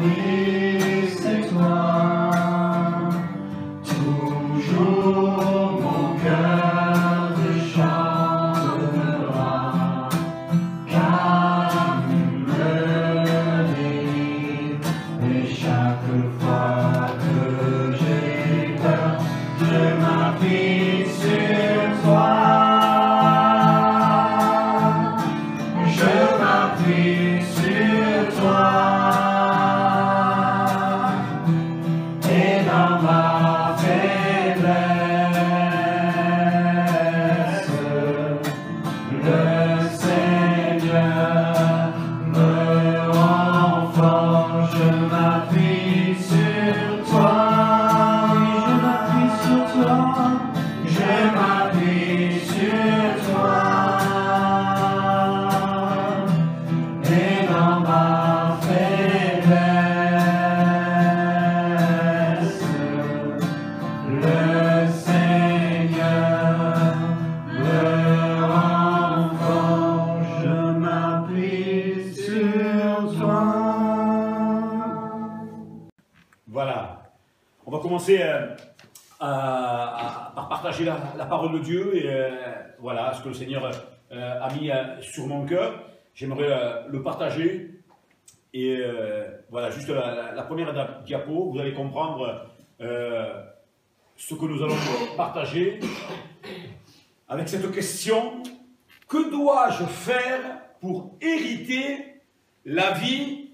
vie, c'est toi. Toujours mon cœur te chantera, car tu me délivres. Et chaque fois que j'ai peur, je m'appuie sur toi. Je m'appuie sur toi. Et dans ma faiblesse, le Seigneur me rend fort. Je m'appuie sur toi. Oui, je m'appuie sur toi. Je m'appuie sur toi. Et dans ma faiblesse, le Seigneur me rend fort. Je m'appuie sur toi. Voilà. On va commencer par partager la parole de Dieu et voilà ce que le Seigneur a mis sur mon cœur. J'aimerais le partager et voilà, juste la première diapo, vous allez comprendre ce que nous allons partager avec cette question: que dois-je faire pour hériter la vie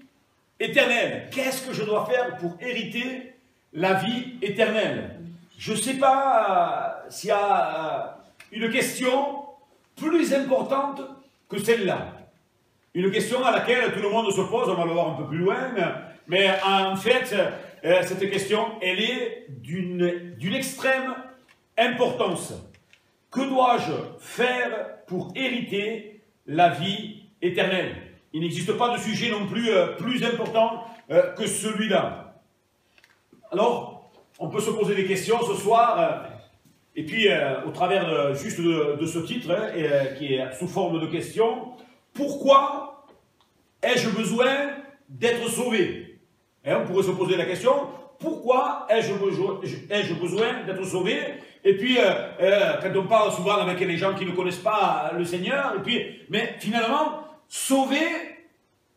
éternelle? Qu'est-ce que je dois faire pour hériter la vie éternelle? Je ne sais pas s'il y a une question plus importante que celle-là. Une question à laquelle tout le monde se pose, on va le voir un peu plus loin, mais en fait, cette question, elle est d'une extrême importance. Que dois-je faire pour hériter la vie éternelle? Il n'existe pas de sujet non plus plus important que celui-là. Alors, on peut se poser des questions ce soir, et puis au travers juste de ce titre, qui est sous forme de question: pourquoi ai-je besoin d'être sauvé? On pourrait se poser la question: pourquoi ai-je besoin d'être sauvé? Et puis, quand on parle souvent avec les gens qui ne connaissent pas le Seigneur, et puis, mais finalement, sauvé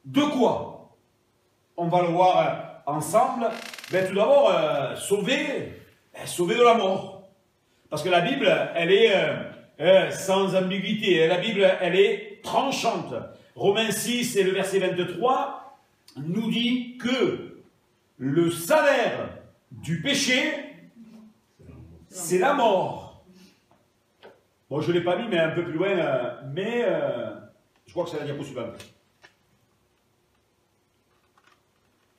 de quoi? On va le voir ensemble. Ben, tout d'abord, sauvé de la mort. Parce que la Bible, elle est sans ambiguïté. La Bible, elle est tranchante. Romains 6 et le verset 23 nous dit que le salaire du péché, c'est la mort. Bon, je ne l'ai pas mis, mais un peu plus loin, je crois que c'est la diapo suivante.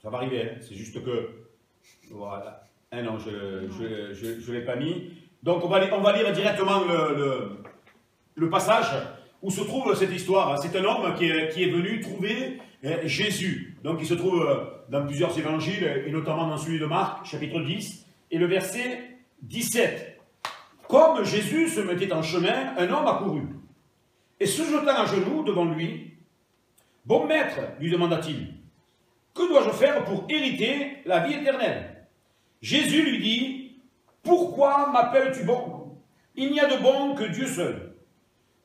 Ça va arriver, hein. C'est juste que... Voilà. Ah non, je ne l'ai pas mis. Donc, on va lire directement le passage où se trouve cette histoire. C'est un homme qui est venu trouver Jésus. Donc, il se trouve dans plusieurs évangiles, et notamment dans celui de Marc, chapitre 10, et le verset 17. Comme Jésus se mettait en chemin, un homme accourut. Et se jetant à genoux devant lui, « Bon maître, lui demanda-t-il, que dois-je faire pour hériter la vie éternelle ?» Jésus lui dit, « Pourquoi m'appelles-tu bon? Il n'y a de bon que Dieu seul.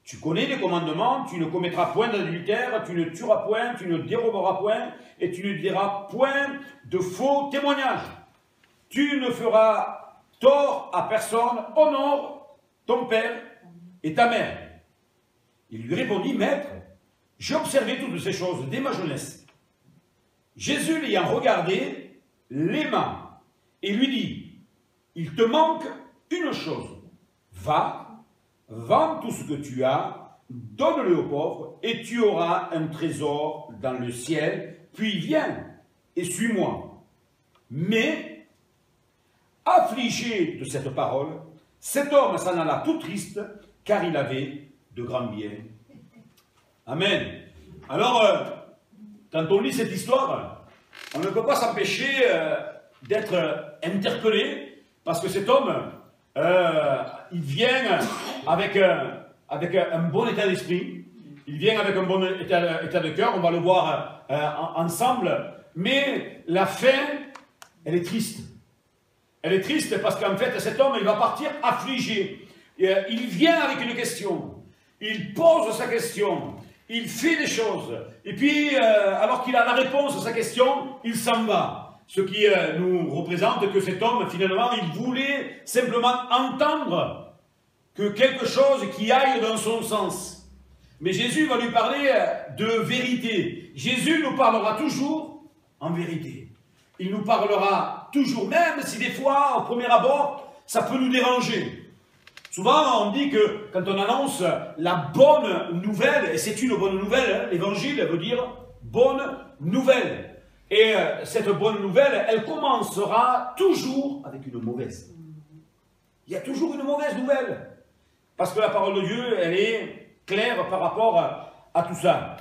Tu connais les commandements, tu ne commettras point d'adultère, tu ne tueras point, tu ne déroberas point, et tu ne diras point de faux témoignages. Tu ne feras tort à personne, honore ton père et ta mère. » Il lui répondit, « Maître, j'ai observé toutes ces choses dès ma jeunesse. » Jésus l'ayant regardé, l'aima et lui dit, « Il te manque une chose. Va, vends tout ce que tu as, donne-le aux pauvres, et tu auras un trésor dans le ciel, puis viens et suis-moi. » Mais, affligé de cette parole, cet homme s'en alla tout triste, car il avait de grands biens. Amen. Alors, quand on lit cette histoire, on ne peut pas s'empêcher d'être interpellé, parce que cet homme, il vient avec un bon état d'esprit, il vient avec un bon état de cœur, on va le voir ensemble. mais la fin, elle est triste. Elle est triste parce qu'en fait, cet homme, il va partir affligé. Il vient avec une question. Il pose sa question. Il fait des choses. Et puis, alors qu'il a la réponse à sa question, il s'en va. Ce qui nous représente que cet homme, finalement, il voulait simplement entendre que quelque chose qui aille dans son sens. Mais Jésus va lui parler de vérité. Jésus nous parlera toujours en vérité. Il nous parlera toujours, même si des fois, au premier abord, ça peut nous déranger. Souvent, on dit que quand on annonce la bonne nouvelle, et c'est une bonne nouvelle, hein, l'évangile veut dire bonne nouvelle. Et cette bonne nouvelle, elle commencera toujours avec une mauvaise. Il y a toujours une mauvaise nouvelle. Parce que la parole de Dieu, elle est claire par rapport à tout ça.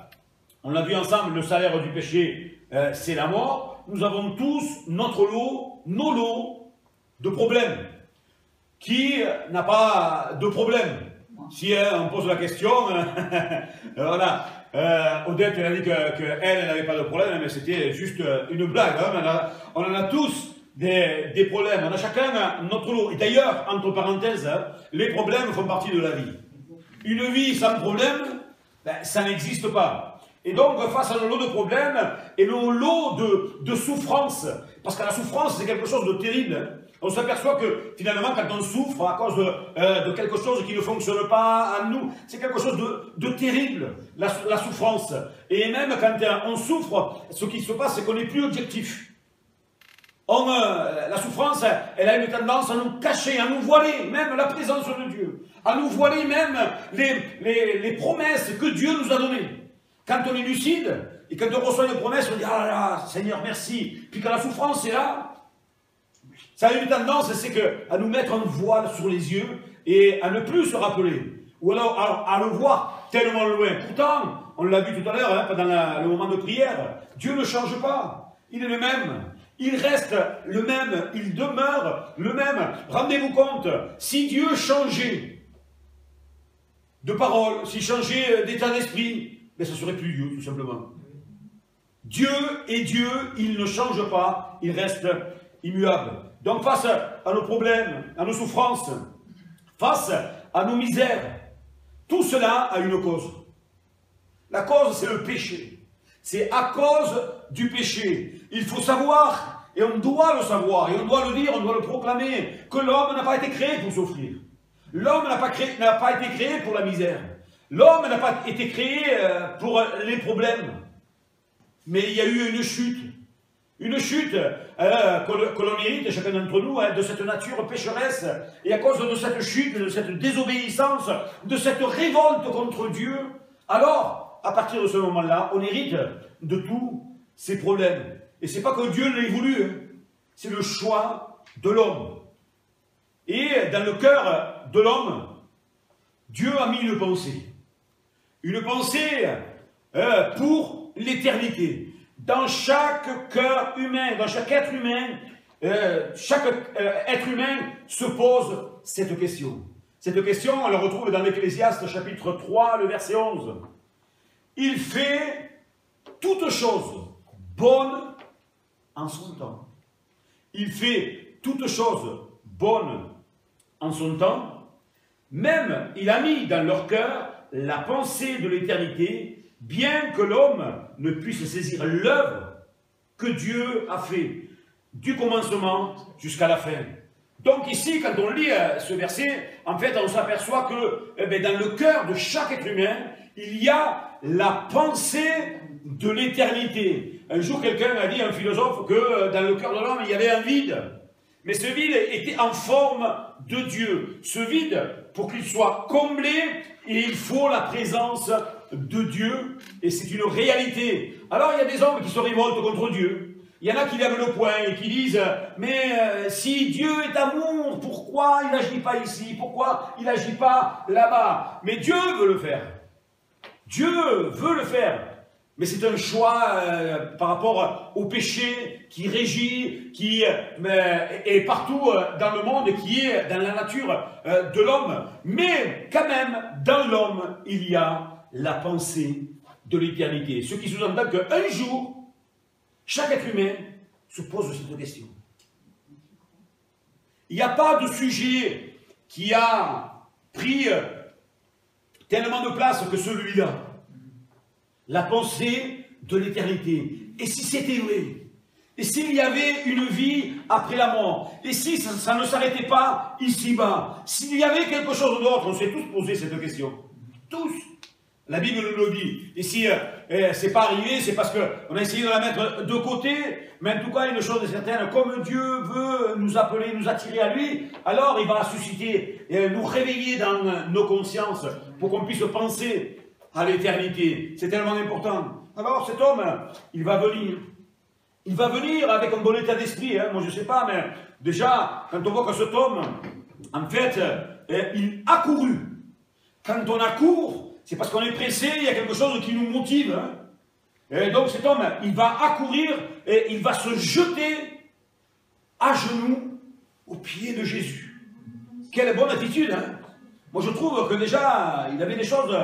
On l'a vu ensemble, le salaire du péché, c'est la mort. Nous avons tous notre lot, nos lots de problèmes. Qui n'a pas de problème? Si on pose la question, voilà. Odette, elle a dit qu'elle n'avait pas de problème, mais c'était juste une blague. Hein. On en a tous des problèmes. On a chacun notre lot. Et d'ailleurs, entre parenthèses, les problèmes font partie de la vie. Une vie sans problème, ben, ça n'existe pas. Et donc, face à nos lots de problèmes et nos lots de souffrance, parce que la souffrance, c'est quelque chose de terrible. On s'aperçoit que, finalement, quand on souffre à cause de quelque chose qui ne fonctionne pas en nous, c'est quelque chose de terrible, la souffrance. Et même quand on souffre, ce qui se passe, c'est qu'on n'est plus objectif. La souffrance, elle a une tendance à nous cacher, à nous voiler même la présence de Dieu, à nous voiler même les promesses que Dieu nous a données. Quand on est lucide, et quand on reçoit une promesse, on dit « Ah là là, Seigneur, merci ». Puis quand la souffrance est là, ça a une tendance, c'est à nous mettre un voile sur les yeux et à ne plus se rappeler. Ou alors à le voir tellement loin. Pourtant, on l'a vu tout à l'heure, hein, pendant le moment de prière, Dieu ne change pas. Il est le même. Il reste le même. Il demeure le même. Rendez-vous compte, si Dieu changeait de parole, s'il changeait d'état d'esprit, mais ça ne serait plus Dieu, tout simplement. Dieu est Dieu, il ne change pas, il reste immuable. Donc face à nos problèmes, à nos souffrances, face à nos misères, tout cela a une cause. La cause, c'est le péché. C'est à cause du péché. Il faut savoir, et on doit le savoir, et on doit le dire, on doit le proclamer, que l'homme n'a pas été créé pour souffrir. L'homme n'a pas été créé pour la misère. L'homme n'a pas été créé pour les problèmes. Mais il y a eu une chute. Une chute que l'on hérite, chacun d'entre nous, de cette nature pécheresse. Et à cause de cette chute, de cette désobéissance, de cette révolte contre Dieu, alors, à partir de ce moment-là, on hérite de tous ces problèmes. Et c'est pas que Dieu l'ait voulu, hein. C'est le choix de l'homme. Et dans le cœur de l'homme, Dieu a mis une pensée. Une pensée pour l'éternité. Dans chaque cœur humain, dans chaque être humain, chaque être humain se pose cette question. Cette question, on la retrouve dans l'Ecclésiaste chapitre 3, le verset 11. Il fait toutes choses bonnes en son temps. Il fait toutes choses bonnes en son temps. Même, il a mis dans leur cœur la pensée de l'éternité, bien que l'homme ne puisse saisir l'œuvre que Dieu a fait, du commencement jusqu'à la fin. Donc ici, quand on lit ce verset, en fait, on s'aperçoit que dans le cœur de chaque être humain, il y a la pensée de l'éternité. Un jour, quelqu'un a dit, un philosophe, que dans le cœur de l'homme, il y avait un vide. Mais ce vide était en forme de Dieu. Ce vide, pour qu'il soit comblé, il faut la présence de Dieu, et c'est une réalité. Alors il y a des hommes qui se révoltent contre Dieu. Il y en a qui lèvent le poing et qui disent « Mais si Dieu est amour, pourquoi il n'agit pas ici? Pourquoi il n'agit pas là-bas ?» Mais Dieu veut le faire. Dieu veut le faire. Mais c'est un choix par rapport au péché qui régit, qui est partout dans le monde, qui est dans la nature de l'homme. Mais quand même, dans l'homme, il y a la pensée de l'éternité. Ce qui sous-entend qu'un jour, Chaque être humain se pose cette question. Il n'y a pas de sujet qui a pris tellement de place que celui-là. La pensée de l'éternité. Et si c'était vrai? Et s'il y avait une vie après la mort? Et si ça ne s'arrêtait pas ici-bas? S'il y avait quelque chose d'autre? On s'est tous posé cette question. Tous. La Bible nous le dit. Et si c'est pas arrivé, c'est parce qu'on a essayé de la mettre de côté. Mais en tout cas, une chose est certaine, comme Dieu veut nous appeler, nous attirer à lui, alors il va susciter, nous réveiller dans nos consciences pour qu'on puisse penser à l'éternité. C'est tellement important. Alors cet homme, il va venir. Il va venir avec un bon état d'esprit. Moi, je ne sais pas, mais déjà, quand on voit que cet homme, en fait, il a couru. Quand on accourt, c'est parce qu'on est pressé, il y a quelque chose qui nous motive. Et donc cet homme, il va accourir et il va se jeter à genoux aux pieds de Jésus. Quelle bonne attitude, Moi, je trouve que déjà, il avait des choses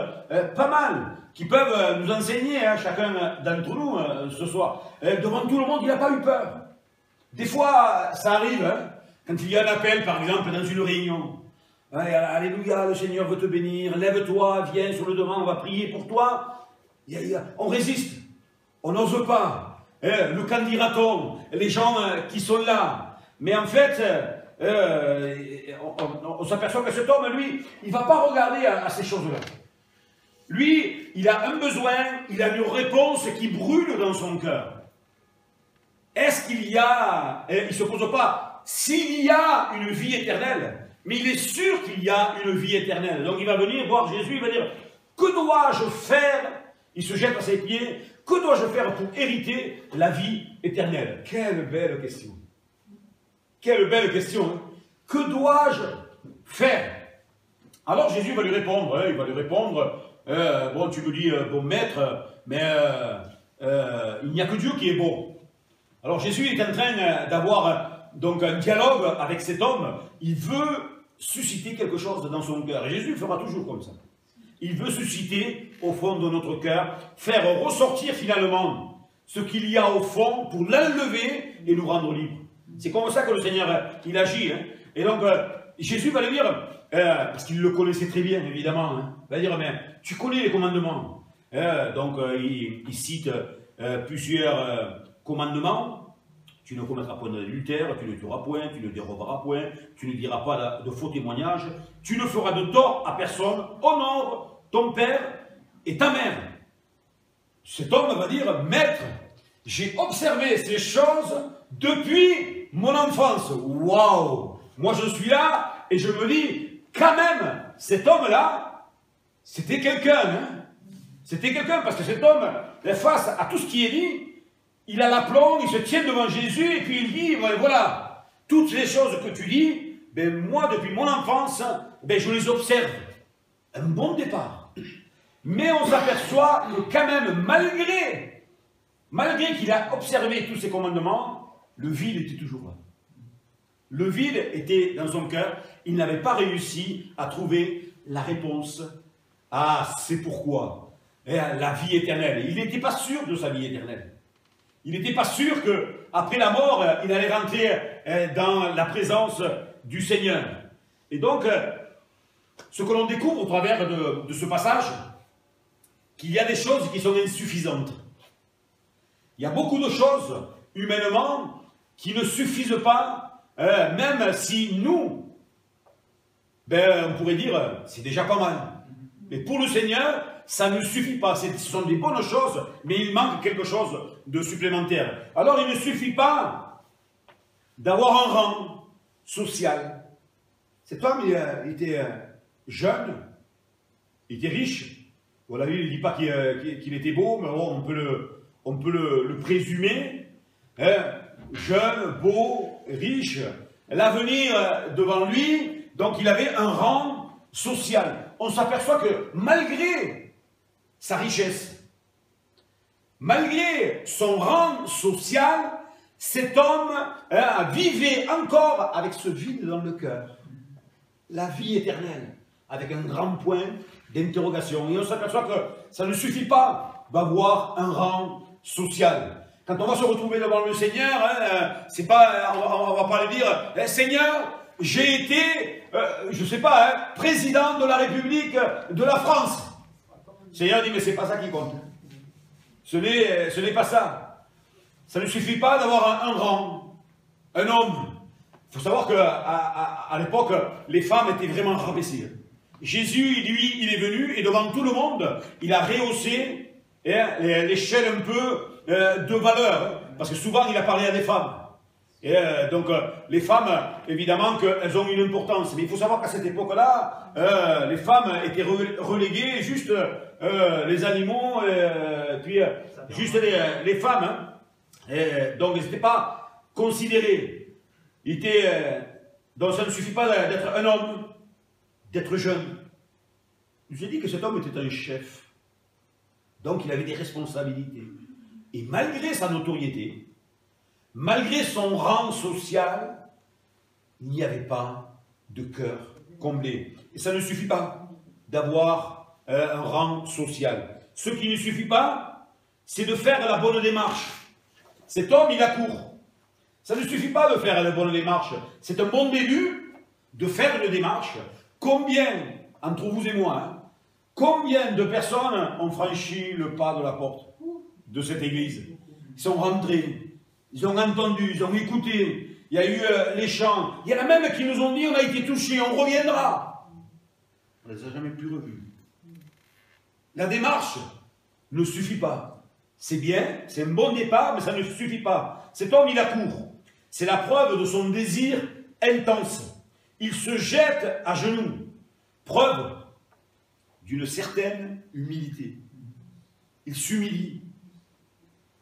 pas mal qui peuvent nous enseigner, chacun d'entre nous, ce soir. Devant tout le monde, il n'a pas eu peur. Des fois, ça arrive, quand il y a un appel, par exemple, dans une réunion. Alléluia, le Seigneur veut te bénir, lève-toi, viens sur le devant, on va prier pour toi. On résiste, on n'ose pas. Le qu'en dira-t-on? Les gens qui sont là. Mais en fait, on s'aperçoit que cet homme, lui, il ne va pas regarder à ces choses-là. Lui, il a un besoin, il a une réponse qui brûle dans son cœur. Est-ce qu'il y a, il ne se pose pas, s'il y a une vie éternelle, mais il est sûr qu'il y a une vie éternelle. Donc il va venir voir Jésus, il va dire, que dois-je faire? Il se jette à ses pieds, que dois-je faire pour hériter la vie éternelle? Quelle belle question. Quelle belle question. Que dois-je faire? Alors Jésus va lui répondre, il va lui répondre, bon, tu me dis, bon maître, mais il n'y a que Dieu qui est bon. Alors Jésus est en train d'avoir donc un dialogue avec cet homme. Il veut susciter quelque chose dans son cœur. Et Jésus fera toujours comme ça. Il veut susciter au fond de notre cœur, faire ressortir finalement ce qu'il y a au fond pour l'enlever et nous rendre libres. C'est comme ça que le Seigneur, il agit. Et donc, Jésus va lui dire, parce qu'il le connaissait très bien, évidemment, il va dire, mais tu connais les commandements. Donc, il cite plusieurs commandements. Tu ne commettras point d'adultère, tu ne tueras point, tu ne déroberas point, tu ne diras pas de faux témoignages, tu ne feras de tort à personne, honore ton père et ta mère. Cet homme va dire, maître, j'ai observé ces choses depuis mon enfance. Waouh! Moi je suis là et je me dis, quand même, cet homme-là, c'était quelqu'un. C'était quelqu'un, parce que cet homme, face à tout ce qui est dit, il a l'aplomb, il se tient devant Jésus et puis il dit, voilà, toutes les choses que tu dis, ben moi depuis mon enfance, ben je les observe. Un bon départ. Mais on s'aperçoit que quand même, malgré qu'il a observé tous ces commandements, le vide était toujours là. Le vide était dans son cœur, il n'avait pas réussi à trouver la réponse à c'est pourquoi, la vie éternelle. Il n'était pas sûr de sa vie éternelle. Il n'était pas sûr qu'après la mort, il allait rentrer dans la présence du Seigneur. Et donc, ce que l'on découvre au travers de ce passage, qu'il y a des choses qui sont insuffisantes. Il y a beaucoup de choses, humainement, qui ne suffisent pas, même si nous, on pourrait dire, c'est déjà pas mal. Mais pour le Seigneur, ça ne suffit pas. Ce sont des bonnes choses, mais il manque quelque chose de supplémentaire. Alors, il ne suffit pas d'avoir un rang social. Cet homme, il était jeune, il était riche. Voilà, il ne dit pas qu'il était beau, mais bon, on peut le présumer. Jeune, beau, riche, l'avenir devant lui, donc il avait un rang social. On s'aperçoit que malgré sa richesse, malgré son rang social, cet homme vivait encore avec ce vide dans le cœur. La vie éternelle, avec un grand point d'interrogation. Et on s'aperçoit que ça ne suffit pas d'avoir un rang social. Quand on va se retrouver devant le Seigneur, hein, c'est pas, on va pas lui dire, Seigneur, j'ai été, je sais pas, hein, président de la République de la France. Le Seigneur dit, mais c'est pas ça qui compte. Ce n'est pas ça. Ça ne suffit pas d'avoir un rang, un homme. Il faut savoir qu'à l'époque, les femmes étaient vraiment rabaissées. Jésus, lui, il est venu et devant tout le monde, il a rehaussé l'échelle un peu de valeur. Parce que souvent, il a parlé à des femmes. Et donc, les femmes, évidemment, qu'elles ont une importance. Mais il faut savoir qu'à cette époque-là, les femmes étaient reléguées juste les animaux, puis juste les femmes. Hein. Et donc, elles n'étaient pas considérées. Donc, ça ne suffit pas d'être un homme, d'être jeune. Je vous ai dit que cet homme était un chef. Donc, il avait des responsabilités. Et malgré sa notoriété, malgré son rang social, il n'y avait pas de cœur comblé. Et ça ne suffit pas d'avoir un rang social. Ce qui ne suffit pas, c'est de faire la bonne démarche. Cet homme, il accourt. Ça ne suffit pas de faire la bonne démarche. C'est un bon début de faire une démarche. Combien, entre vous et moi, hein, combien de personnes ont franchi le pas de la porte de cette église? Ils sont rentrés, ils ont entendu, ils ont écouté, il y a eu les chants. Il y en a même qui nous ont dit, on a été touchés, on reviendra. On ne les a jamais plus revus. La démarche ne suffit pas. C'est bien, c'est un bon départ, mais ça ne suffit pas. Cet homme, il accourt. C'est la preuve de son désir intense. Il se jette à genoux. Preuve d'une certaine humilité. Il s'humilie.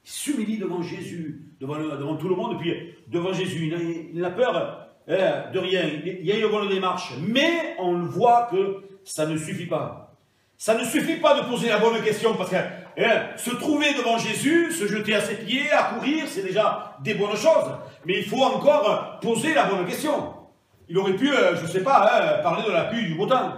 Il s'humilie devant Jésus, devant tout le monde, puis devant Jésus. Il n'a peur de rien. Il y a une bonne démarche. Mais on le voit que ça ne suffit pas. Ça ne suffit pas de poser la bonne question, parce que se trouver devant Jésus, se jeter à ses pieds, accourir, c'est déjà des bonnes choses. Mais il faut encore poser la bonne question. Il aurait pu, je ne sais pas, parler de la pluie du beau temps.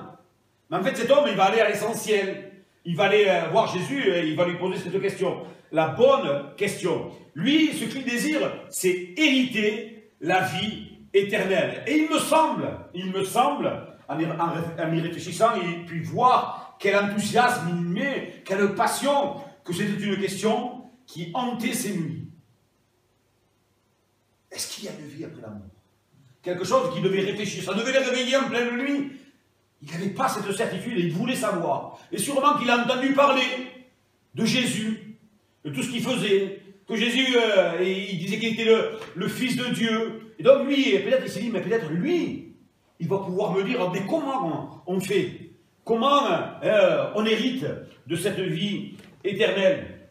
Mais en fait, cet homme, il va aller à l'essentiel. Il va aller voir Jésus et il va lui poser cette question. La bonne question. Lui, ce qu'il désire, c'est hériter la vie éternelle. Et il me semble, en y réfléchissant et puis voir quel enthousiasme il met, quelle passion, que c'était une question qui hantait ses nuits. Est-ce qu'il y a une vie après la mort? Quelque chose qui devait réfléchir, ça devait les réveiller en pleine nuit. Il n'avait pas cette certitude et il voulait savoir. Et sûrement qu'il a entendu parler de Jésus, de tout ce qu'il faisait, que Jésus, il disait qu'il était le Fils de Dieu. Et donc lui, peut-être il s'est dit, mais peut-être lui, il va pouvoir me dire, mais comment on fait? Comment on hérite de cette vie éternelle?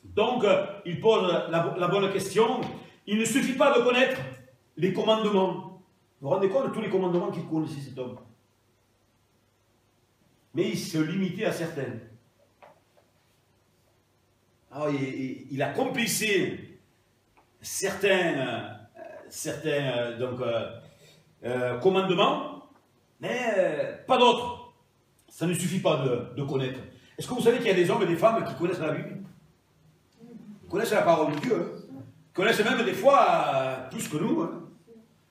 Donc, il pose la bonne question. Il ne suffit pas de connaître les commandements. Vous vous rendez compte de tous les commandements qu'il connaissait, cet homme? Mais il se limitait à certains. Alors, il accomplissait certains commandements, mais pas d'autres. Ça ne suffit pas de connaître. Est-ce que vous savez qu'il y a des hommes et des femmes qui connaissent la Bible? Ils connaissent la parole de Dieu. Hein? Ils connaissent même des fois plus que nous. Hein?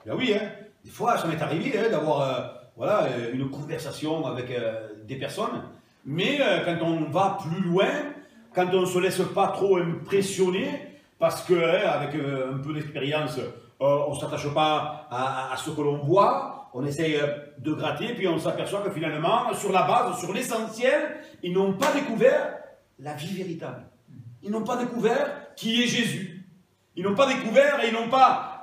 Ben oui, hein? Des fois, ça m'est arrivé hein, d'avoir une conversation avec des personnes. Mais quand on va plus loin, quand on ne se laisse pas trop impressionner, parce qu'avec un peu d'expérience, on ne s'attache pas à ce que l'on voit, on essaye de gratter, puis on s'aperçoit que finalement, sur la base, sur l'essentiel, ils n'ont pas découvert la vie véritable. Ils n'ont pas découvert qui est Jésus. Ils n'ont pas découvert et ils n'ont pas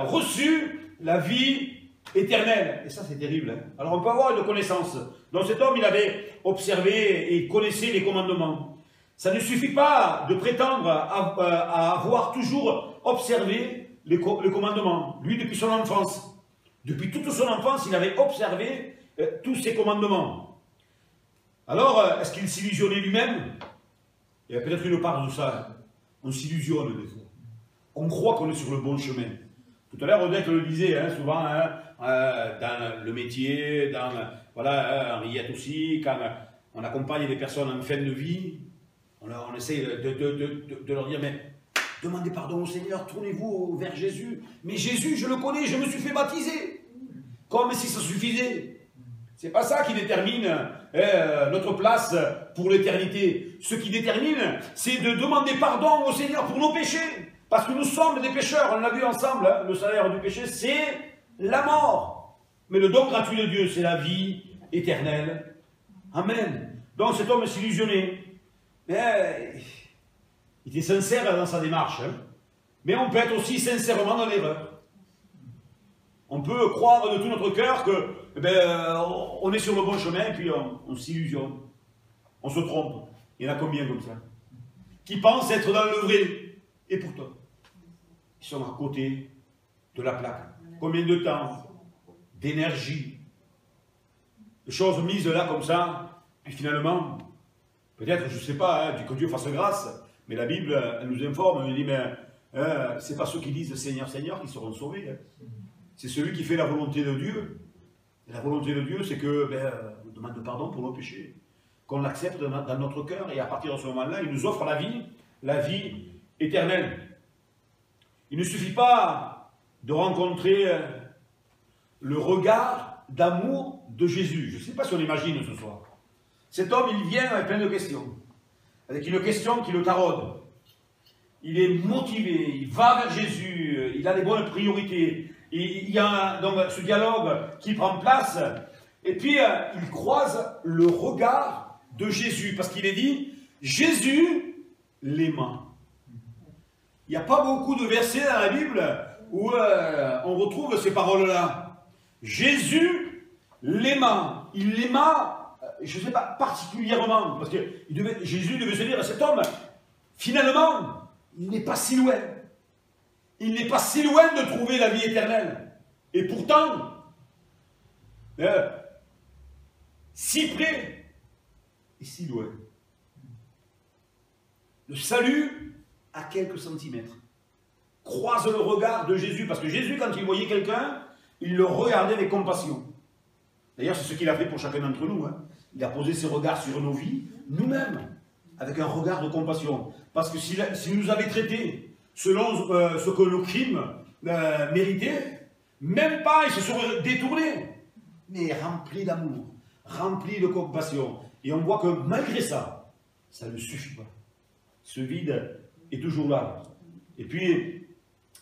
reçu la vie éternelle. Et ça, c'est terrible. Hein. Alors, on peut avoir une connaissance. Donc, cet homme, il avait observé et connaissait les commandements. Ça ne suffit pas de prétendre à avoir toujours observé les commandements. Lui, depuis son enfance. Depuis toute son enfance, il avait observé tous ces commandements. Alors, est-ce qu'il s'illusionnait lui-même? Il y a peut-être une part de ça. Hein. On s'illusionne des fois. On croit qu'on est sur le bon chemin. Tout à l'heure, Odette le disait, hein, souvent, dans le métier, Henriette aussi, quand on accompagne des personnes en fin de vie, on essaie de leur dire, mais Demandez pardon au Seigneur, tournez-vous vers Jésus. Mais Jésus, je le connais, je me suis fait baptiser. Comme si ça suffisait. C'est pas ça qui détermine notre place pour l'éternité. Ce qui détermine, c'est de demander pardon au Seigneur pour nos péchés. Parce que nous sommes des pécheurs, on l'a vu ensemble, hein, le salaire du péché, c'est la mort. Mais le don gratuit de Dieu, c'est la vie éternelle. Amen. Donc cet homme s'illusionnait. Mais il était sincère dans sa démarche. Hein. Mais on peut être aussi sincèrement dans l'erreur. On peut croire de tout notre cœur que on est sur le bon chemin et puis on s'illusionne. On se trompe. Il y en a combien comme ça? Qui pensent être dans le vrai. Et pourtant, ils sont à côté de la plaque. Combien de temps, d'énergie, de choses mises là comme ça, puis finalement, peut-être, je ne sais pas, hein, que Dieu fasse grâce, mais la Bible, elle nous informe, elle nous dit, mais c'est pas ceux qui disent Seigneur, Seigneur qui seront sauvés. Hein. C'est celui qui fait la volonté de Dieu. Et la volonté de Dieu, c'est que, on demande pardon pour nos péchés, qu'on l'accepte dans notre cœur, et à partir de ce moment-là, il nous offre la vie éternelle. Il ne suffit pas de rencontrer le regard d'amour de Jésus. Je ne sais pas si on imagine ce soir. Cet homme, il vient avec plein de questions. Avec une question qui le taraude. Il est motivé, il va vers Jésus, il a les bonnes priorités. Il y a donc ce dialogue qui prend place. Et puis, il croise le regard de Jésus. Parce qu'il est dit, Jésus l'aima. Il n'y a pas beaucoup de versets dans la Bible où on retrouve ces paroles-là. Jésus l'aima. Il l'aima, je ne sais pas, particulièrement. Parce que Jésus devait se dire à cet homme, finalement, il n'est pas si loin. Il n'est pas si loin de trouver la vie éternelle. Et pourtant, si près et si loin. Le salut à quelques centimètres. Croise le regard de Jésus, parce que Jésus, quand il voyait quelqu'un, il le regardait avec compassion. D'ailleurs, c'est ce qu'il a fait pour chacun d'entre nous. Hein. Il a posé ses regards sur nos vies, nous-mêmes, avec un regard de compassion. Parce que s'il nous avait traités selon ce que nos crimes méritaient, même pas, il se serait détourné. Mais rempli d'amour, rempli de compassion. Et on voit que malgré ça, ça ne suffit pas. Ce vide est toujours là. Et puis,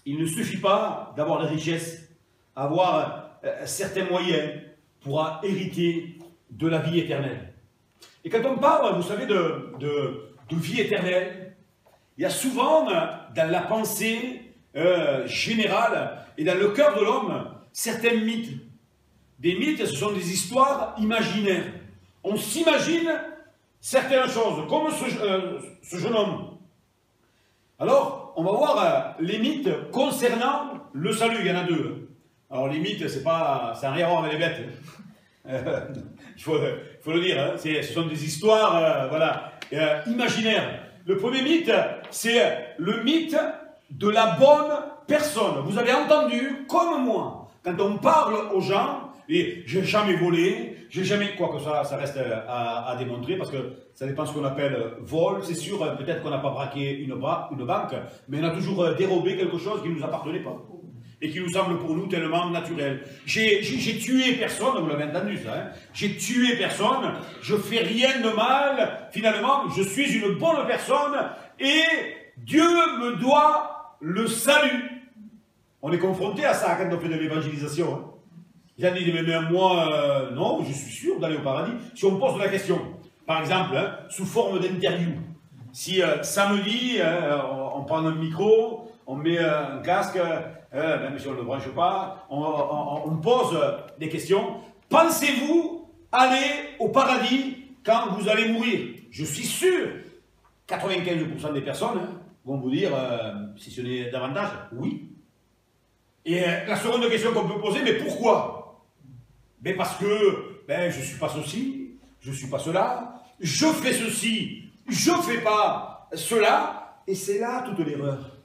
il ne suffit pas d'avoir des richesses, avoir certains moyens pour hériter de la vie éternelle. Et quand on parle, vous savez, de vie éternelle, il y a souvent dans la pensée générale et dans le cœur de l'homme certains mythes. Des mythes, ce sont des histoires imaginaires. On s'imagine certaines choses, comme ce jeune homme. Alors, on va voir les mythes concernant le salut. Il y en a deux. Alors, les mythes, ça n'a rien à voir avec les bêtes. Il faut le dire. Hein. Ce sont des histoires imaginaires. Le premier mythe, c'est le mythe de la bonne personne. Vous avez entendu, comme moi, quand on parle aux gens, et j'ai jamais volé, j'ai jamais... Quoi que ça reste à démontrer, parce que ça dépend de ce qu'on appelle vol. C'est sûr, peut-être qu'on n'a pas braqué une banque, mais on a toujours dérobé quelque chose qui ne nous appartenait pas. Et qui nous semble pour nous tellement naturel. J'ai tué personne, vous l'avez entendu ça, hein. J'ai tué personne, je fais rien de mal, finalement, je suis une bonne personne, et Dieu me doit le salut. On est confronté à ça quand on fait de l'évangélisation. Hein. Il a dit, mais moi, non, je suis sûr d'aller au paradis. Si on me pose la question, par exemple, hein, sous forme d'interview, si samedi, on prend un micro, on met un casque, même si on ne le branche pas, on pose des questions. Pensez-vous aller au paradis quand vous allez mourir? Je suis sûr, 95% des personnes vont vous dire, si ce n'est davantage, oui. Et la seconde question qu'on peut poser, mais pourquoi? Mais parce que je ne suis pas ceci, je ne suis pas cela, je fais ceci, je ne fais pas cela, et c'est là toute l'erreur.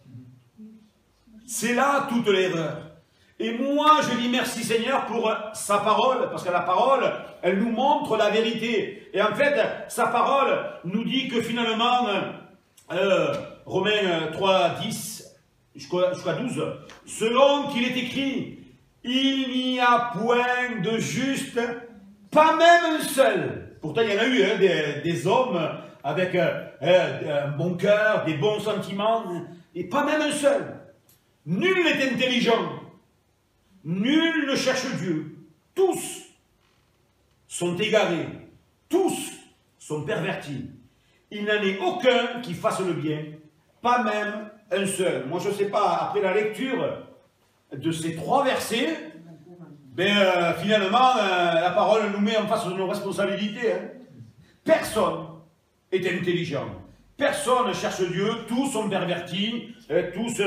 C'est là toute l'erreur. Et moi, je dis merci Seigneur pour sa parole, parce que la parole, elle nous montre la vérité. Et en fait, sa parole nous dit que finalement, Romains 3, 10 jusqu'à 12. Selon qu'il est écrit, il n'y a point de juste, pas même un seul. Pourtant, il y en a eu des hommes avec un bon cœur, des bons sentiments, et pas même un seul. Nul n'est intelligent, nul ne cherche Dieu. Tous sont égarés, tous sont pervertis. Il n'en est aucun qui fasse le bien, pas même un seul. Moi, je ne sais pas, après la lecture de ces 3 versets, finalement, la parole nous met en face de nos responsabilités. Hein. Personne est intelligent. Personne ne cherche Dieu. Tous sont pervertis. Tous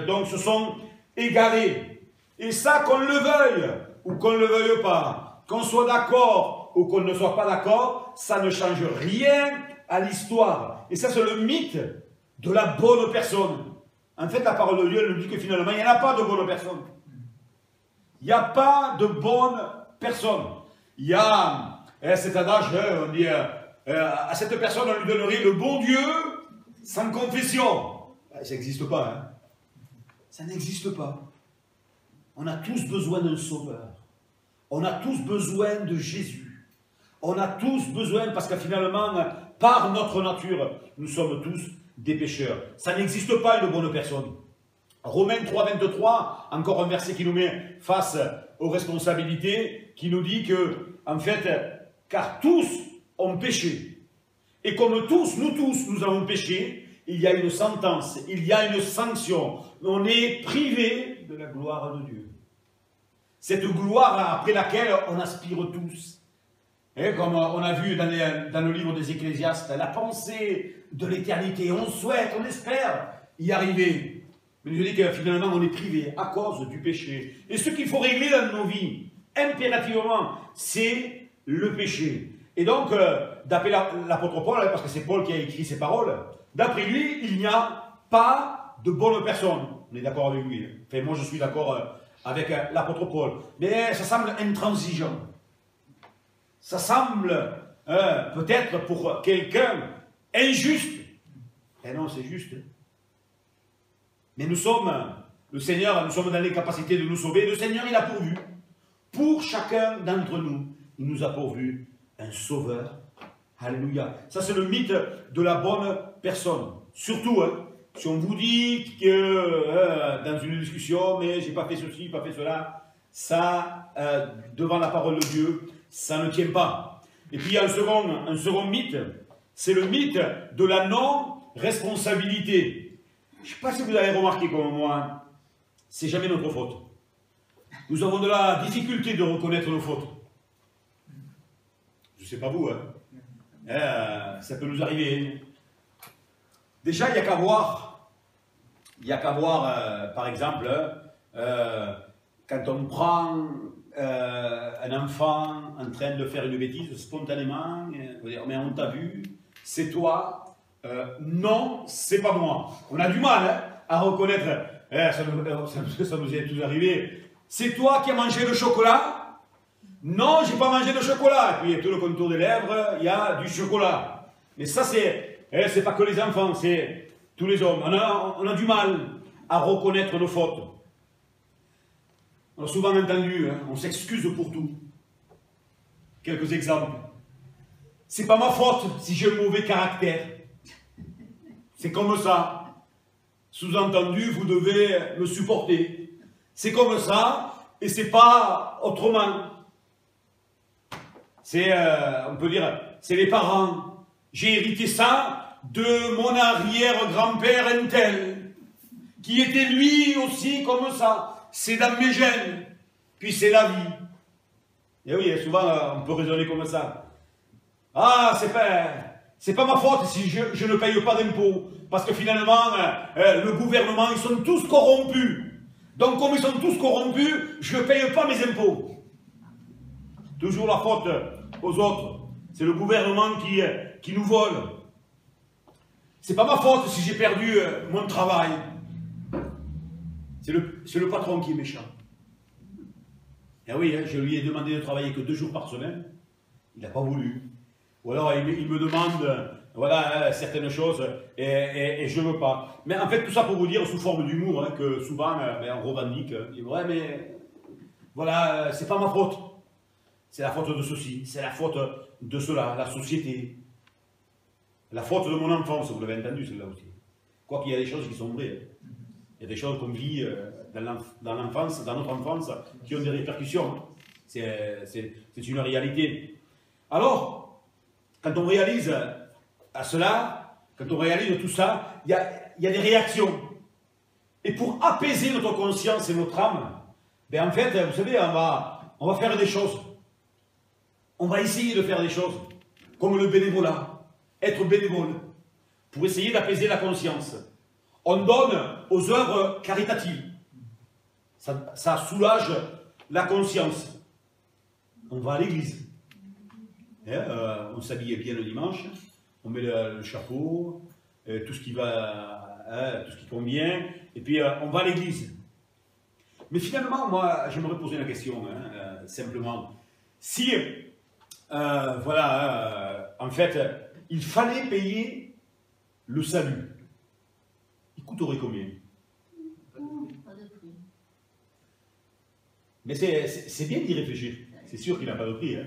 donc se sont égarés. Et ça, qu'on le veuille ou qu'on ne le veuille pas, qu'on soit d'accord ou qu'on ne soit pas d'accord, ça ne change rien à l'histoire. Et ça, c'est le mythe de la bonne personne. En fait, la parole de Dieu, elle nous dit que finalement, il n'y en a pas de bonne personne. Il n'y a pas de bonne personne. Il y a cet adage, on dit, à cette personne, on lui donnerait le bon Dieu sans confession. Ça n'existe pas. Hein. Ça n'existe pas. On a tous besoin d'un sauveur. On a tous besoin de Jésus. On a tous besoin, parce que finalement, par notre nature, nous sommes tous des pécheurs. Ça n'existe pas une bonne personne. Romains 3, 23, encore un verset qui nous met face aux responsabilités, qui nous dit que, en fait, car tous ont péché. Et comme tous, nous avons péché, il y a une sentence, il y a une sanction. On est privé de la gloire de Dieu. Cette gloire après laquelle on aspire tous. Et comme on a vu dans le livre des Ecclésiastes, la pensée de l'éternité, on souhaite, on espère y arriver. Mais je dis que finalement on est privé à cause du péché. Et ce qu'il faut régler dans nos vies, impérativement, c'est le péché. Et donc, d'après l'apôtre Paul, parce que c'est Paul qui a écrit ces paroles, d'après lui, il n'y a pas de bonne personne. On est d'accord avec lui. Enfin, moi je suis d'accord avec l'apôtre Paul. Mais ça semble intransigeant. Ça semble peut-être pour quelqu'un injuste. Eh non, c'est juste. Mais nous sommes, le Seigneur, nous sommes dans les capacités de nous sauver. Le Seigneur, il a pourvu. Pour chacun d'entre nous, il nous a pourvu un sauveur. Alléluia. Ça, c'est le mythe de la bonne personne. Surtout, si on vous dit que dans une discussion, mais j'ai pas fait ceci, pas fait cela, ça, devant la parole de Dieu, ça ne tient pas. Et puis il y a un second mythe, c'est le mythe de la non-responsabilité. Je ne sais pas si vous avez remarqué comme moi, c'est jamais notre faute. Nous avons de la difficulté de reconnaître nos fautes. Je ne sais pas vous, ça peut nous arriver. Déjà, il n'y a qu'à voir, par exemple, quand on prend un enfant en train de faire une bêtise spontanément, mais on t'a vu, c'est toi, non, c'est pas moi. On a du mal à reconnaître, ça nous est tous arrivé, c'est toi qui as mangé le chocolat? Non, j'ai pas mangé de chocolat. Et puis tout le contour des lèvres, il y a du chocolat. Mais ça, c'est pas que les enfants, c'est tous les hommes. On a du mal à reconnaître nos fautes. On a souvent entendu, on s'excuse pour tout. Quelques exemples. C'est pas ma faute si j'ai un mauvais caractère. C'est comme ça. Sous-entendu, vous devez me supporter. C'est comme ça, et c'est pas autrement. C'est, on peut dire, c'est les parents. J'ai hérité ça de mon arrière-grand-père Intel, qui était lui aussi comme ça. C'est dans mes gènes. Puis c'est la vie. Et oui, souvent, on peut raisonner comme ça. Ah, c'est pas ma faute si je ne paye pas d'impôts. Parce que finalement, le gouvernement, ils sont tous corrompus. Donc, comme ils sont tous corrompus, je ne paye pas mes impôts. Toujours la faute aux autres. C'est le gouvernement qui nous vole. C'est pas ma faute si j'ai perdu mon travail. C'est le patron qui est méchant. Et oui, je lui ai demandé de travailler que 2 jours par semaine. Il n'a pas voulu. Ou alors il me demande voilà, certaines choses et je ne veux pas. Mais en fait, tout ça pour vous dire, sous forme d'humour, hein, que souvent ben, on revendique. Ouais, mais voilà, c'est pas ma faute. C'est la faute de ceci, c'est la faute de cela, la société. La faute de mon enfance, vous l'avez entendu celle-là aussi. Quoi qu'il y a des choses qui sont vraies. Il y a des choses qu'on vit dans l'enfance, dans notre enfance, qui ont des répercussions. C'est une réalité. Alors, quand on réalise à cela, quand on réalise tout ça, il y a des réactions. Et pour apaiser notre conscience et notre âme, ben en fait, vous savez, on va faire des choses. On va essayer de faire des choses, comme le bénévolat, être bénévole, pour essayer d'apaiser la conscience. On donne aux œuvres caritatives. Ça soulage la conscience. On va à l'église. On s'habille bien le dimanche, on met le chapeau, tout ce qui va, tout ce qui convient, et puis on va à l'église. Mais finalement, moi, j'aimerais poser la question, simplement. Si, voilà, en fait, il fallait payer le salut, il coûterait combien? Mais c'est bien d'y réfléchir. C'est sûr qu'il n'a pas de prix, hein.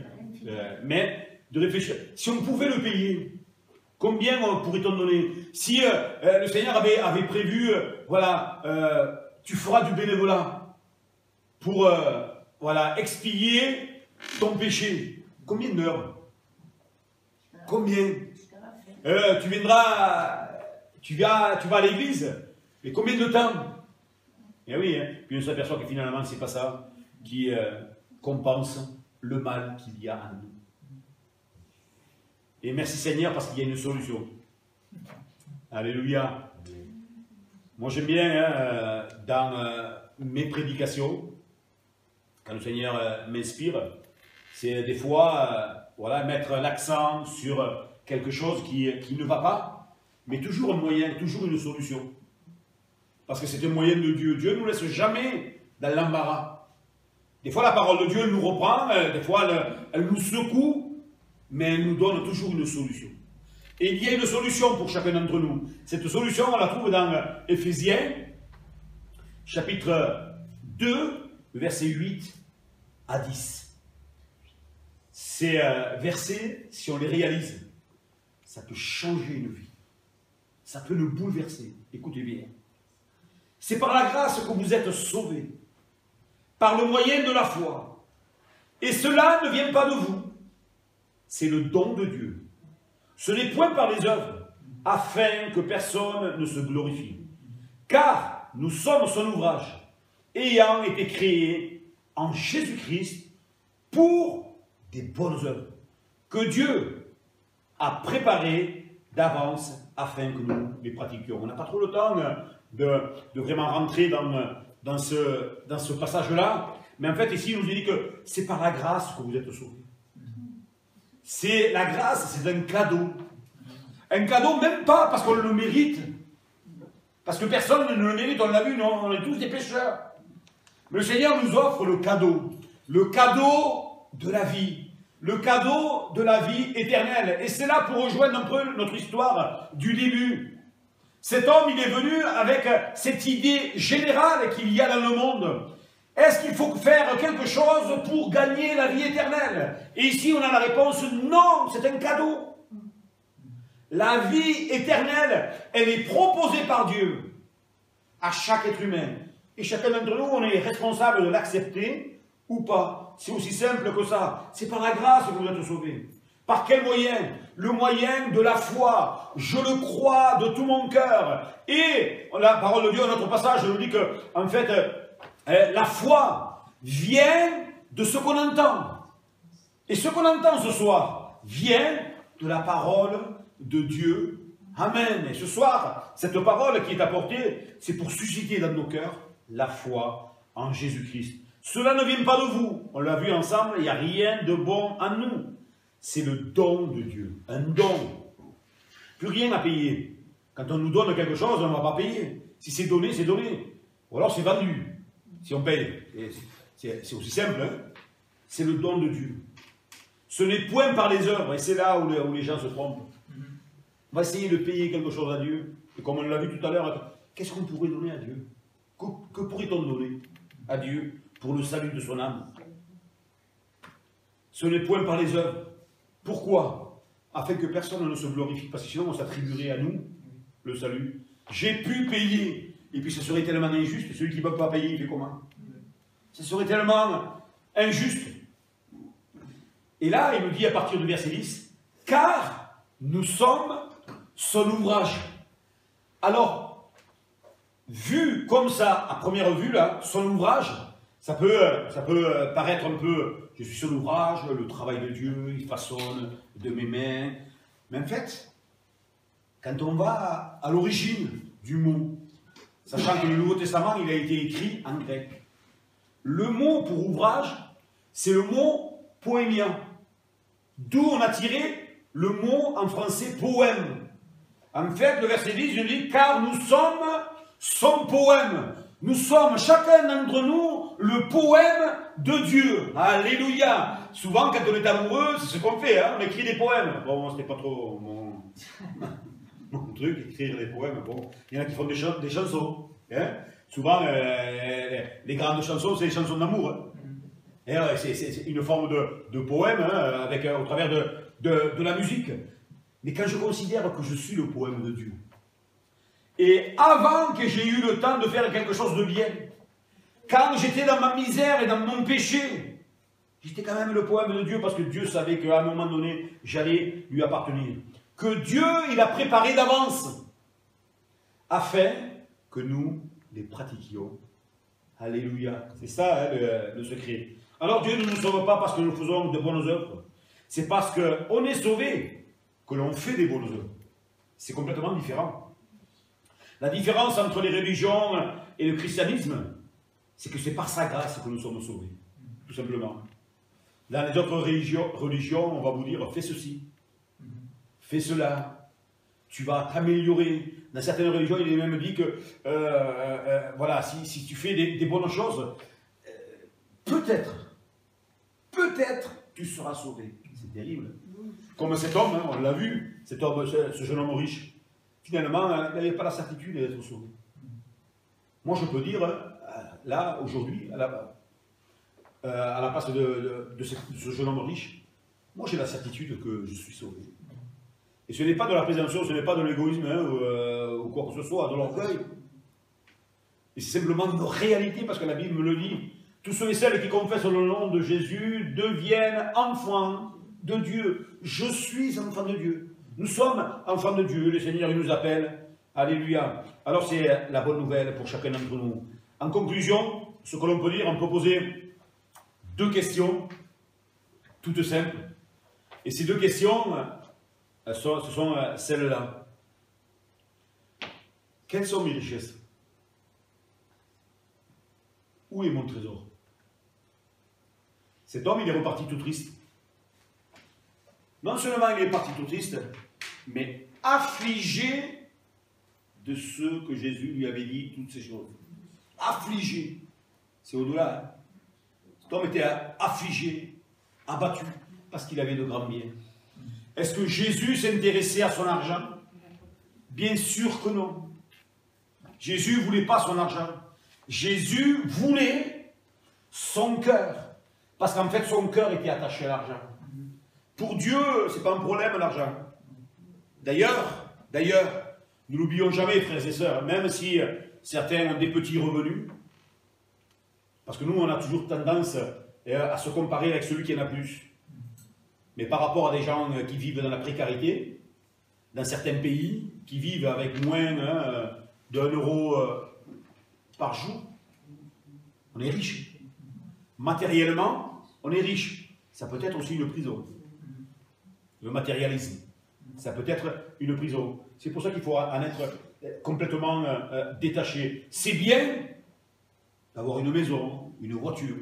Mais de réfléchir. Si on pouvait le payer, combien pourrait-on donner? Si le Seigneur avait prévu, voilà, tu feras du bénévolat pour voilà, expier ton péché. Combien d'heures? Combien? Tu viendras, tu vas à l'église. Mais combien de temps? Et oui, hein. Puis on s'aperçoit que finalement, c'est pas ça qui compense le mal qu'il y a en nous. Et merci Seigneur parce qu'il y a une solution. Alléluia. Moi j'aime bien dans mes prédications, quand le Seigneur m'inspire, c'est des fois voilà, mettre l'accent sur quelque chose qui ne va pas, mais toujours un moyen, toujours une solution. Parce que c'est un moyen de Dieu. Dieu ne nous laisse jamais dans l'embarras. Des fois, la parole de Dieu elle nous reprend, des fois, elle nous secoue, mais elle nous donne toujours une solution. Et il y a une solution pour chacun d'entre nous. Cette solution, on la trouve dans Éphésiens, chapitre 2, versets 8 à 10. Ces versets, si on les réalise, ça peut changer une vie. Ça peut nous bouleverser. Écoutez bien. C'est par la grâce que vous êtes sauvés, par le moyen de la foi. Et cela ne vient pas de vous. C'est le don de Dieu. Ce n'est point par les œuvres, afin que personne ne se glorifie. Car nous sommes son ouvrage, ayant été créés en Jésus-Christ pour des bonnes œuvres, que Dieu a préparées d'avance afin que nous les pratiquions. On n'a pas trop le temps de vraiment rentrer dans ce passage-là, mais en fait ici il nous dit que c'est par la grâce que vous êtes sauvés. C'est la grâce, c'est un cadeau. Un cadeau même pas parce qu'on le mérite, parce que personne ne le mérite, on l'a vu, non, on est tous des pécheurs. Mais le Seigneur nous offre le cadeau de la vie, le cadeau de la vie éternelle. Et c'est là pour rejoindre un peu notre histoire du début. Cet homme, il est venu avec cette idée générale qu'il y a dans le monde. Est-ce qu'il faut faire quelque chose pour gagner la vie éternelle? Et ici, on a la réponse non, c'est un cadeau. La vie éternelle, elle est proposée par Dieu à chaque être humain. Et chacun d'entre nous, on est responsable de l'accepter ou pas. C'est aussi simple que ça. C'est par la grâce que vous êtes sauvés. Par quel moyen? Le moyen de la foi. Je le crois de tout mon cœur. Et la parole de Dieu, dans notre passage, nous dit que, en fait, la foi vient de ce qu'on entend. Et ce qu'on entend ce soir vient de la parole de Dieu. Amen. Et ce soir, cette parole qui est apportée, c'est pour susciter dans nos cœurs la foi en Jésus-Christ. Cela ne vient pas de vous. On l'a vu ensemble, il n'y a rien de bon en nous. C'est le don de Dieu. Un don. Plus rien à payer. Quand on nous donne quelque chose, on ne va pas payer. Si c'est donné, c'est donné. Ou alors c'est vendu. Si on paye. C'est aussi simple. Hein? C'est le don de Dieu. Ce n'est point par les œuvres. Et c'est là où les gens se trompent. va essayer de payer quelque chose à Dieu. Et comme on l'a vu tout à l'heure, qu'est-ce qu'on pourrait donner à Dieu? Que pourrait-on donner à Dieu pour le salut de son âme? Ce n'est point par les œuvres. Pourquoi? Afin que personne ne se glorifie, parce que sinon on s'attribuerait à nous le salut. J'ai pu payer, et puis ce serait tellement injuste, celui qui ne peut pas payer, il fait comment? Ce serait tellement injuste. Et là, il nous dit à partir du verset 10, car nous sommes son ouvrage. Alors, vu comme ça, à première vue, là, son ouvrage, ça peut paraître un peu, je suis son ouvrage, le travail de Dieu, il façonne de mes mains. Mais en fait, quand on va à l'origine du mot, sachant que le Nouveau Testament, il a été écrit en grec, le mot pour ouvrage, c'est le mot poémien, d'où on a tiré le mot en français poème. En fait, le verset 10 nous dit, car nous sommes son poème. Nous sommes, chacun d'entre nous, le poème de Dieu. Alléluia. Souvent, quand on est amoureux, c'est ce qu'on fait, hein, on écrit des poèmes. Bon, moi, c'était pas trop mon truc, écrire des poèmes. Bon, il y en a qui font des chansons. Hein. Souvent, les grandes chansons, c'est les chansons d'amour. Hein. C'est une forme de poème, hein, au travers de la musique. Mais quand je considère que je suis le poème de Dieu, et avant que j'ai eu le temps de faire quelque chose de bien, quand j'étais dans ma misère et dans mon péché, j'étais quand même le poème de Dieu, parce que Dieu savait qu'à un moment donné, j'allais lui appartenir. Que Dieu, il a préparé d'avance, afin que nous les pratiquions. Alléluia. C'est ça, hein, le secret. Alors Dieu ne nous sauve pas parce que nous faisons de bonnes œuvres. C'est parce qu'on est sauvé que l'on fait des bonnes œuvres. C'est complètement différent. La différence entre les religions et le christianisme, c'est que c'est par sa grâce que nous sommes sauvés. Tout simplement. Dans les autres religions, on va vous dire, fais ceci, fais cela, tu vas t'améliorer. Dans certaines religions, il est même dit que, voilà, si tu fais des bonnes choses, peut-être, tu seras sauvé. C'est terrible. Comme cet homme, hein, on l'a vu, cet homme, ce jeune homme riche, finalement, il n'avait pas la certitude d'être sauvé. Moi, je peux dire, là, aujourd'hui, à la place de ce jeune homme riche, moi, j'ai la certitude que je suis sauvé. Et ce n'est pas de la présomption, ce n'est pas de l'égoïsme, hein, ou quoi que ce soit, de l'orgueil. Et c'est simplement une réalité, parce que la Bible me le dit. Tous ceux et celles qui confessent le nom de Jésus deviennent enfants de Dieu. Je suis enfant de Dieu. Nous sommes enfants de Dieu. Le Seigneur, il nous appelle. Alléluia. Alors c'est la bonne nouvelle pour chacun d'entre nous. En conclusion, ce que l'on peut dire, on peut poser deux questions, toutes simples. Et ces deux questions, ce sont celles-là. Quelles sont mes richesses? Où est mon trésor? Cet homme, il est reparti tout triste. Non seulement il est parti tout triste, mais affligé de ce que Jésus lui avait dit, toutes ces choses. Affligé. C'est au-delà. Hein. Cet homme était affligé, abattu, parce qu'il avait de grands biens. Est-ce que Jésus s'intéressait à son argent? Bien sûr que non. Jésus ne voulait pas son argent. Jésus voulait son cœur. Parce qu'en fait, son cœur était attaché à l'argent. Pour Dieu, ce n'est pas un problème l'argent. D'ailleurs, nous n'oublions jamais, frères et sœurs, même si certains ont des petits revenus, parce que nous, on a toujours tendance à se comparer avec celui qui en a plus. Mais par rapport à des gens qui vivent dans la précarité, dans certains pays, qui vivent avec moins d'1 euro par jour, on est riche. Matériellement, on est riche. Ça peut être aussi une prison. Le matérialisme. Ça peut être une prison. C'est pour ça qu'il faut en être complètement détaché. C'est bien d'avoir une maison, une voiture,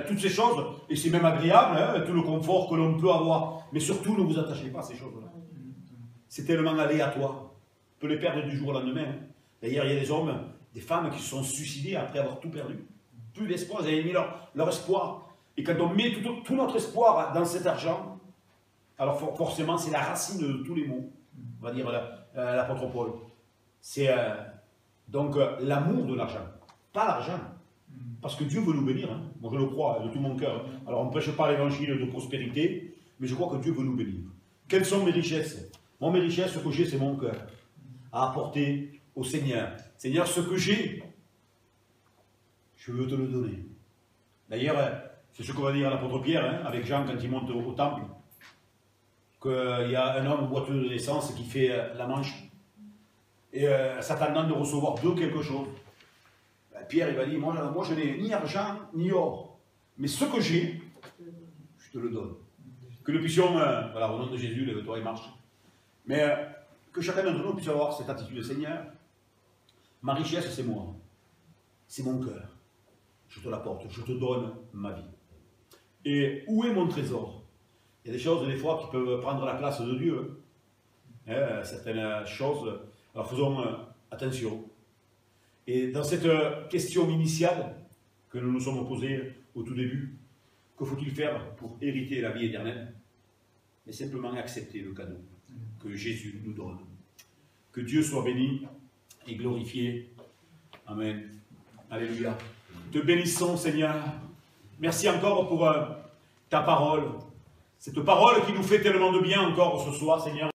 toutes ces choses, et c'est même agréable, hein, tout le confort que l'on peut avoir. Mais surtout, ne vous attachez pas à ces choses-là. C'est tellement aléatoire. On peut les perdre du jour au lendemain. D'ailleurs, il y a des hommes, des femmes qui se sont suicidés après avoir tout perdu. Plus d'espoir, ils avaient mis leur espoir. Et quand on met tout notre espoir dans cet argent, alors forcément, c'est la racine de tous les maux. on va dire l'apôtre Paul. C'est donc l'amour de l'argent, pas l'argent. Parce que Dieu veut nous bénir, hein. Moi je le crois de tout mon cœur. Alors on ne prêche pas l'évangile de prospérité, mais je crois que Dieu veut nous bénir. Quelles sont mes richesses? Moi mes richesses, ce que j'ai, c'est mon cœur à apporter au Seigneur. Seigneur, ce que j'ai, je veux te le donner. D'ailleurs, c'est ce que va dire l'apôtre Pierre, hein, avec Jean quand il monte au temple, qu'il y a un homme boiteux d'essence qui fait la manche, et s'attendant de recevoir de quelque chose. Pierre, il va dire, moi je n'ai ni argent, ni or, mais ce que j'ai, je te le donne. Que nous puissions, voilà, au nom de Jésus, lève-toi et marche. Mais que chacun d'entre nous puisse avoir cette attitude, Seigneur, ma richesse, c'est moi. C'est mon cœur. Je te l'apporte, je te donne ma vie. Et où est mon trésor? Il y a des choses, des fois, qui peuvent prendre la place de Dieu. Certaines choses, alors faisons attention. Et dans cette question initiale que nous nous sommes posée au tout début, que faut-il faire pour hériter la vie éternelle? Mais simplement accepter le cadeau que Jésus nous donne. Que Dieu soit béni et glorifié. Amen. Alléluia. Te bénissons, Seigneur. Merci encore pour ta parole. Cette parole qui nous fait tellement de bien encore ce soir, Seigneur.